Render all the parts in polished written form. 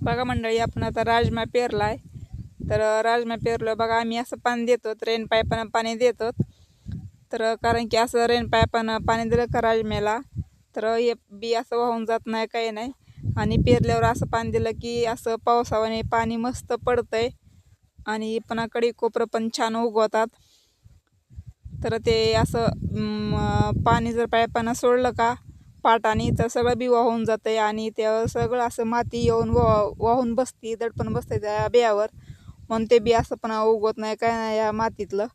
बघा मंडळी, आपण आता राजमा पेरलाय. तर राजमा पेरलं बघा, आम्ही असं पाणी देतो, रेन पाईपानं पाणी देतो. तर कारण की असं रेन पाईपानं पाणी दिलं का राजम्याला तर हे बी असं वाहून जात नाही, काही नाही. आणि पेरल्यावर असं पाणी दिलं की असं पावसावाने पाणी मस्त पडतंय आणि पुन्हा कडी कोपरं पण छान उगवतात. तर ते असं पाणी जर पाईपानं सोडलं का पाटाने तर सगळं बी वाहून जातंय आणि ते सगळं असं माती येऊन वाहून बसती, दडपण बसते त्या बियावर. म्हणून ते बी असं पण उगवत नाही, काय नाही या मातीतलं.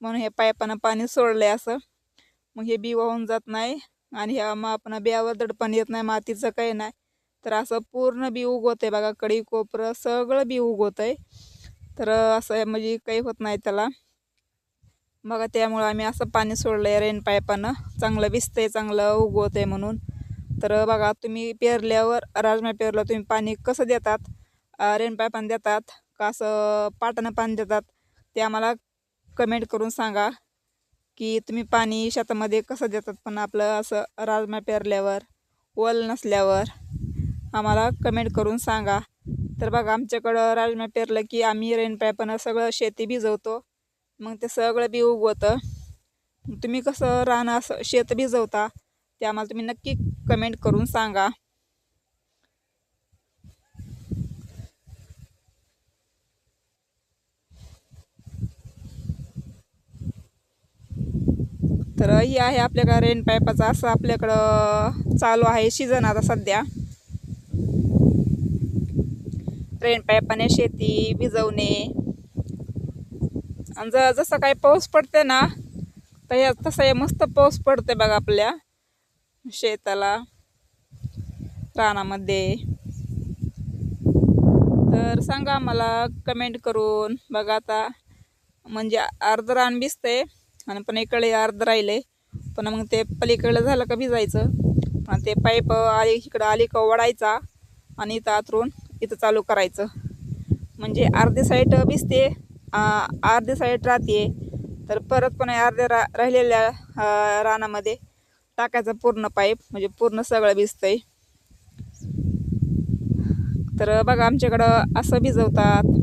म्हणून हे पाईपानं पाणी सोडलंय असं, मग हे बी वाहून जात नाही आणि ह्या आपण बियावर दडपण येत नाही, मातीचं काही नाही. तर असं पूर्ण बी उगवतंय बघा, कडी कोपरं सगळं बी उगवतंय. तर असं म्हणजे काही होत नाही त्याला बघा. त्यामुळं आम्ही असं पाणी सोडलंय रेन पाईपानं, चांगलं भिजतंय, चांगलं उगवतंय म्हणून. तर बघा, तुम्ही पेरल्यावर राजमा पेरलं तुम्ही पाणी कसं देतात, रेन पाईपानं देतात का असं पाटानं पाणी देतात, ते आम्हाला कमेंट करून सांगा की तुम्ही पाणी शेतामध्ये कसं देतात. पण आपलं असं राजमा पेरल्यावर वल नसल्यावर आम्हाला कमेंट करून सांगा. तर बघा, आमच्याकडं राजमा पेरलं की आम्ही रेन पाईपानं सगळं शेती भिजवतो, मग ते सगळं बी उगवतं. तुम्ही कसं रान असं शेत भिजवता ते आम्हाला तुम्ही नक्की कमेंट करून सांगा. तर ही आहे आपल्याकडं रेन पाईपाचं असं आपल्याकडं चालू आहे सीझन आता सध्या. रेन पाईपाने शेती भिजवणे. आणि जसं काही पाऊस पडते ना तसं हे मस्त पाऊस पडते बघा आपल्या शेताला, रानामध्ये. तर सांगा मला कमेंट करून. बघा आता म्हणजे अर्ध रान भिजतंय आणि पण इकडे अर्ध राहिले, पण मग ते पलीकडलं झालं का भिजायचं, आणि ते पाईप आली इकडं आली का वडायचा आणि इथं आतरून इथं चालू करायचं. म्हणजे अर्धी साईड भिजते, अर्धी साईड राहते. तर परत पण अर्ध्या राहिलेल्या रानामध्ये टाकायचं पूर्ण पाईप, म्हणजे पूर्ण सगळं भिजतंय. तर बघा, आमच्याकडं असं भिजवतात.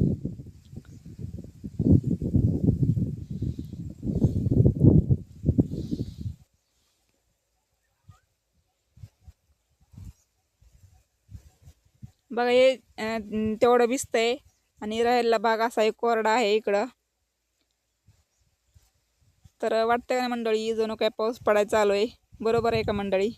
बघा, हे तेवढं भिजतंय आणि राहिलेला भाग असा एक कोरडा आहे इकडं. तर वाटतं का मंडळी जणू काय पाऊस पडायला चालू आहे, बरोबर आहे का मंडळी?